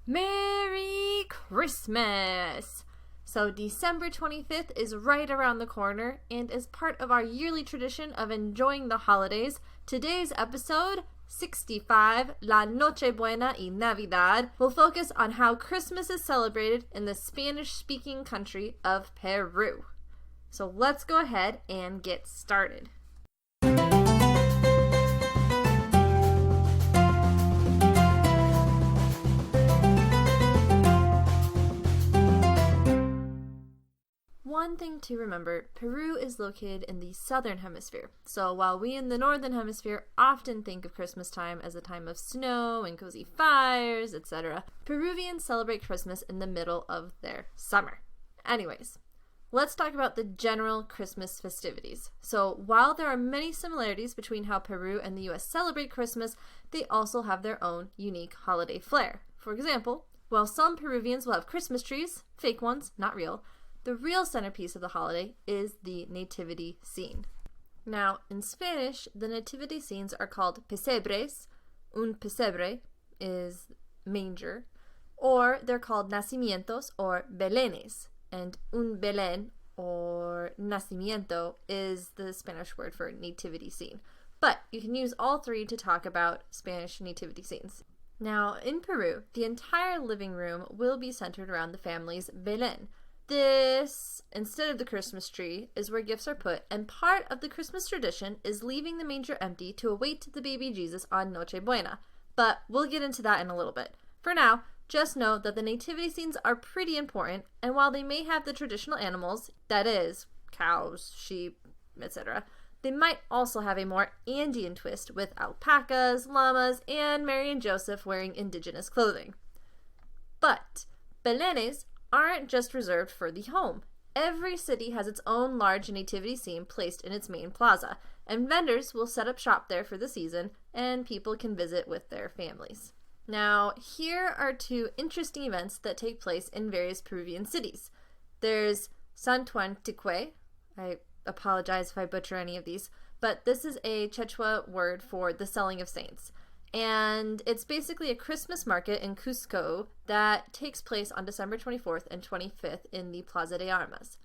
Merry Christmas! So December 25th is right around the corner, and as part of our yearly tradition of enjoying the holidays, today's episode, 65, La Noche Buena y Navidad, will focus on how Christmas is celebrated in the Spanish-speaking country of Peru. So let's go ahead and get started. One thing to remember, Peru is located in the southern hemisphere. So while we in the northern hemisphere often think of Christmas time as a time of snow and cozy fires, etc., Peruvians celebrate Christmas in the middle of their summer. Anyways, let's talk about the general Christmas festivities. So while there are many similarities between how Peru and the US celebrate Christmas, they also have their own unique holiday flair. For example, while some Peruvians will have Christmas trees, fake ones, not real, the real centerpiece of the holiday is the Nativity Scene. Now, in Spanish, the Nativity Scenes are called pesebres. Un pesebre is manger. Or they're called nacimientos or belenes. And un belén or nacimiento is the Spanish word for nativity scene. But you can use all three to talk about Spanish nativity scenes. Now, in Peru, the entire living room will be centered around the family's belén. This, instead of the Christmas tree, is where gifts are put, and part of the Christmas tradition is leaving the manger empty to await the baby Jesus on Noche Buena. But we'll get into that in a little bit. For now, just know that the nativity scenes are pretty important, and while they may have the traditional animals, that is, cows, sheep, etc., they might also have a more Andean twist with alpacas, llamas, and Mary and Joseph wearing indigenous clothing. But belenes aren't just reserved for the home. Every city has its own large nativity scene placed in its main plaza, and vendors will set up shop there for the season, and people can visit with their families. Now, here are two interesting events that take place in various Peruvian cities. There's Untitled. I apologize if I butcher any of these, but this is a Quechua word for the selling of saints. And it's basically a Christmas market in Cusco that takes place on December 24th and 25th in the Plaza de Armas.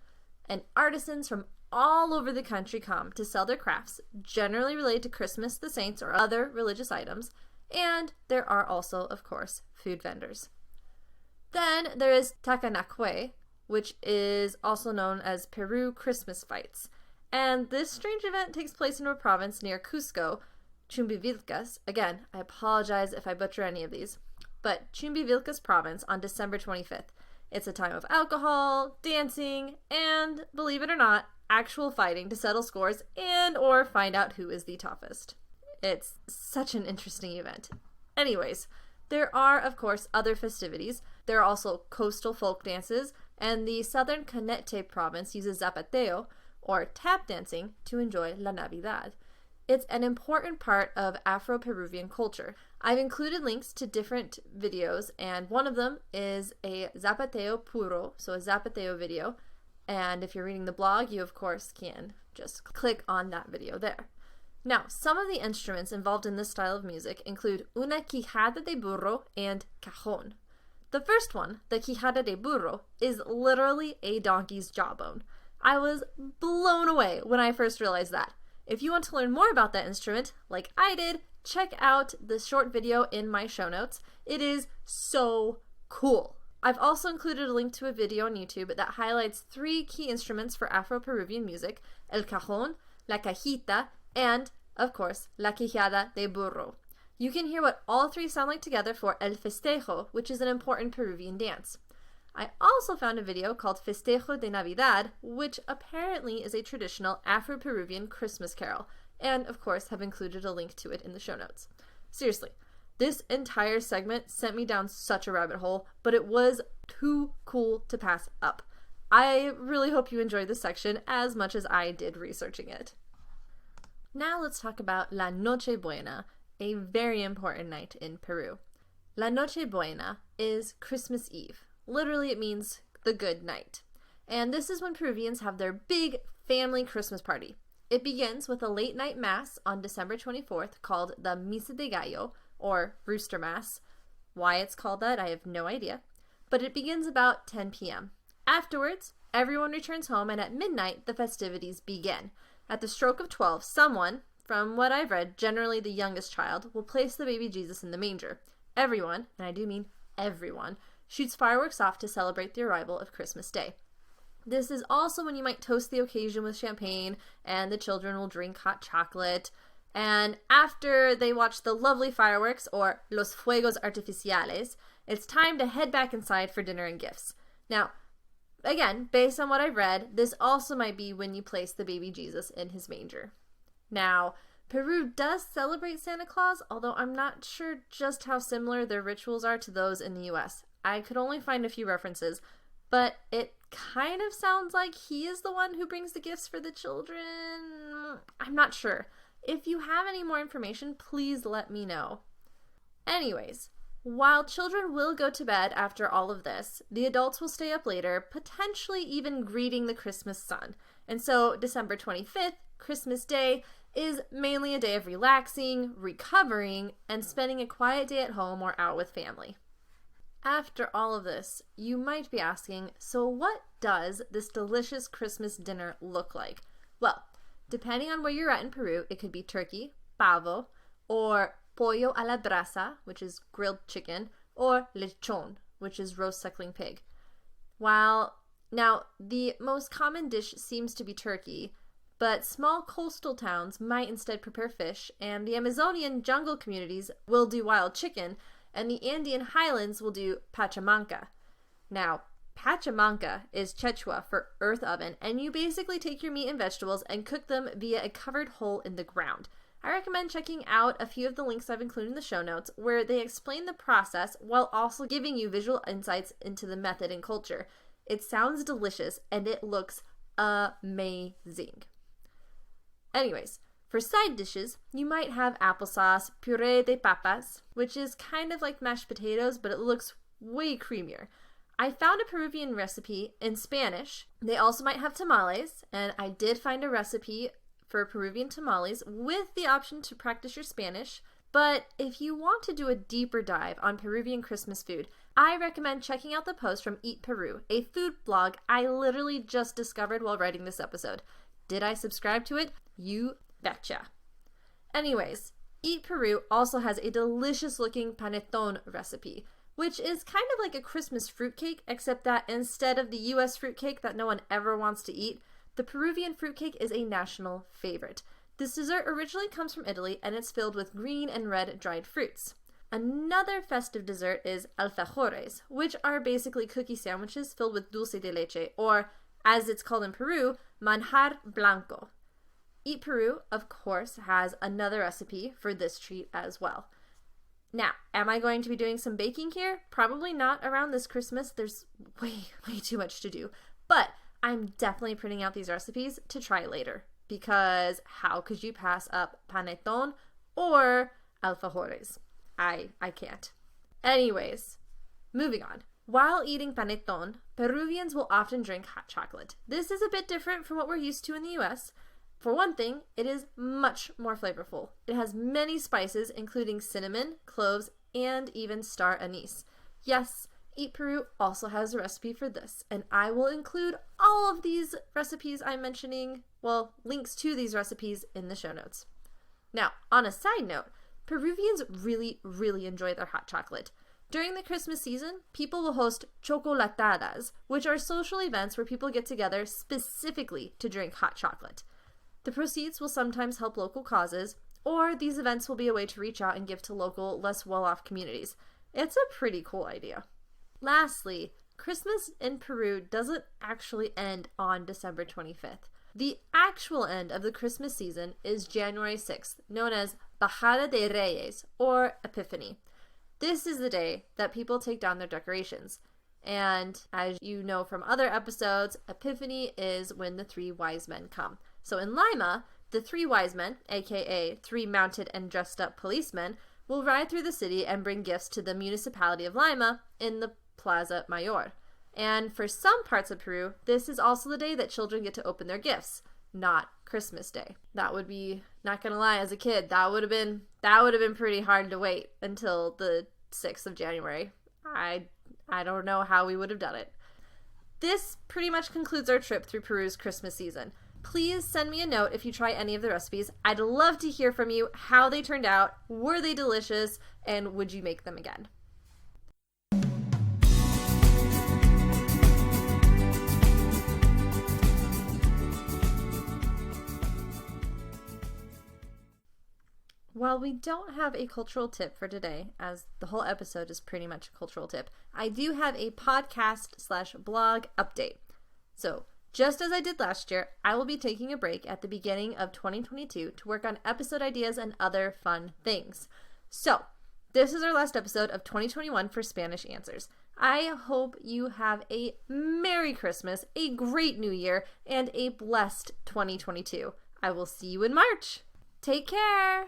And artisans from all over the country come to sell their crafts, generally related to Christmas, the saints, or other religious items. And there are also, of course, food vendors. Then there is Takanakwe, which is also known as Peru Christmas Fights. And this strange event takes place in a province near Cusco, Chumbivilcas. Again, I apologize if I butcher any of these, but Chumbivilcas province on December 25th. It's a time of alcohol, dancing, and, believe it or not, actual fighting to settle scores and or find out who is the toughest. It's such an interesting event. Anyways, there are, of course, other festivities. There are also coastal folk dances, and the southern Canete province uses zapateo, or tap dancing, to enjoy La Navidad. It's an important part of Afro-Peruvian culture. I've included links to different videos, and one of them is a zapateo puro, so a zapateo video. And if you're reading the blog, you of course can just click on that video there. Now, some of the instruments involved in this style of music include una quijada de burro and cajon. The first one, the quijada de burro, is literally a donkey's jawbone. I was blown away when I first realized that. If you want to learn more about that instrument, like I did, check out the short video in my show notes. It is so cool. I've also included a link to a video on YouTube that highlights 3 key instruments for Afro-Peruvian music: el cajon, la cajita, and, of course, la quijada de burro. You can hear what all 3 sound like together for el festejo, which is an important Peruvian dance. I also found a video called Festejo de Navidad, which apparently is a traditional Afro-Peruvian Christmas carol, and of course have included a link to it in the show notes. Seriously, this entire segment sent me down such a rabbit hole, but it was too cool to pass up. I really hope you enjoyed this section as much as I did researching it. Now let's talk about La Noche Buena, a very important night in Peru. La Noche Buena is Christmas Eve. Literally, it means the good night. And this is when Peruvians have their big family Christmas party. It begins with a late night mass on December 24th called the Misa De Gallo, or Rooster Mass, Why it's called that, I have no idea. But it begins about 10 p.m. Afterwards, everyone returns home, and at midnight, the festivities begin. At the stroke of 12, someone, from what I've read, generally the youngest child, will place the baby Jesus in the manger. Everyone, and I do mean everyone, shoots fireworks off to celebrate the arrival of Christmas Day. This is also when you might toast the occasion with champagne, and the children will drink hot chocolate. And after they watch the lovely fireworks, or los fuegos artificiales, it's time to head back inside for dinner and gifts. Now, again, based on what I've read, this also might be when you place the baby Jesus in his manger. Now, Peru does celebrate Santa Claus, although I'm not sure just how similar their rituals are to those in the US. I could only find a few references, but it kind of sounds like he is the one who brings the gifts for the children. I'm not sure. If you have any more information, please let me know. Anyways, while children will go to bed after all of this, the adults will stay up later, potentially even greeting the Christmas sun. And so December 25th, Christmas Day, is mainly a day of relaxing, recovering, and spending a quiet day at home or out with family. After all of this, you might be asking, so what does this delicious Christmas dinner look like? Well, depending on where you're at in Peru, it could be turkey, pavo, or pollo a la brasa, which is grilled chicken, or lechon, which is roast suckling pig. Now, the most common dish seems to be turkey, but small coastal towns might instead prepare fish, and the Amazonian jungle communities will do wild chicken, and the Andean highlands will do pachamanca. Now, pachamanca is Quechua for earth oven, and you basically take your meat and vegetables and cook them via a covered hole in the ground. I recommend checking out a few of the links I've included in the show notes, where they explain the process while also giving you visual insights into the method and culture. It sounds delicious, and it looks amazing. Anyways, for side dishes, you might have applesauce, puree de papas, which is kind of like mashed potatoes, but it looks way creamier. I found a Peruvian recipe in Spanish. They also might have tamales, and I did find a recipe for Peruvian tamales with the option to practice your Spanish. But if you want to do a deeper dive on Peruvian Christmas food, I recommend checking out the post from Eat Peru, a food blog I literally just discovered while writing this episode. Did I subscribe to it? You betcha. Anyways, Eat Peru also has a delicious looking panettone recipe, which is kind of like a Christmas fruitcake, except that instead of the US fruitcake that no one ever wants to eat, the Peruvian fruitcake is a national favorite. This dessert originally comes from Italy, and it's filled with green and red dried fruits. Another festive dessert is alfajores, which are basically cookie sandwiches filled with dulce de leche, or, as it's called in Peru, manjar blanco. Eat Peru, of course, has another recipe for this treat as well. Now, am I going to be doing some baking here? Probably not around this Christmas. There's way too much to do. But I'm definitely printing out these recipes to try later, because how could you pass up panettone or alfajores? I can't. Anyways, moving on. While eating panettone, Peruvians will often drink hot chocolate. This is a bit different from what we're used to in the US. For one thing, it is much more flavorful. It has many spices, including cinnamon, cloves, and even star anise. Yes, Eat Peru also has a recipe for this, and I will include all of these recipes I'm mentioning, links to these recipes in the show notes. Now, on a side note, Peruvians really enjoy their hot chocolate. During the Christmas season, people will host chocolatadas, which are social events where people get together specifically to drink hot chocolate. The proceeds will sometimes help local causes, or these events will be a way to reach out and give to local, less well-off communities. It's a pretty cool idea. Lastly, Christmas in Peru doesn't actually end on December 25th. The actual end of the Christmas season is January 6th, known as Bajada de Reyes, or Epiphany. This is the day that people take down their decorations. And as you know from other episodes, Epiphany is when the three wise men come. So in Lima, the three wise men, aka three mounted and dressed up policemen, will ride through the city and bring gifts to the municipality of Lima in the Plaza Mayor. And for some parts of Peru, this is also the day that children get to open their gifts, not Christmas Day. That would be, not gonna lie, as a kid, that would have been pretty hard to wait until the 6th of January. I don't know how we would have done it. This pretty much concludes our trip through Peru's Christmas season. Please send me a note if you try any of the recipes. I'd love to hear from you how they turned out, were they delicious, and would you make them again? While we don't have a cultural tip for today, as the whole episode is pretty much a cultural tip, I do have a podcast/blog update. So, just as I did last year, I will be taking a break at the beginning of 2022 to work on episode ideas and other fun things. So, this is our last episode of 2021 for Spanish Answers. I hope you have a Merry Christmas, a great New Year, and a blessed 2022. I will see you in March. Take care!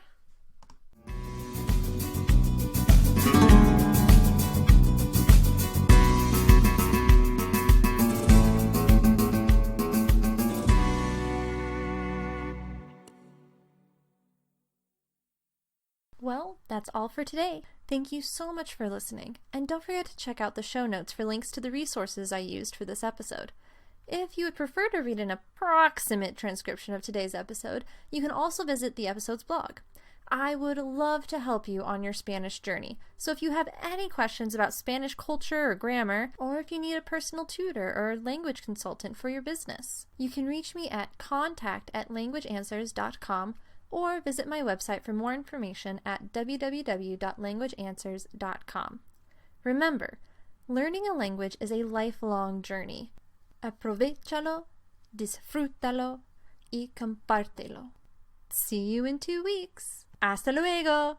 Well, that's all for today. Thank you so much for listening, and don't forget to check out the show notes for links to the resources I used for this episode. If you would prefer to read an approximate transcription of today's episode, you can also visit the episode's blog. I would love to help you on your Spanish journey, so if you have any questions about Spanish culture or grammar, or if you need a personal tutor or language consultant for your business, you can reach me at contact@languageanswers.com or visit my website for more information at www.languageanswers.com. Remember, learning a language is a lifelong journey. Aprovechalo, disfrútalo y compártelo. See you in 2 weeks. Hasta luego!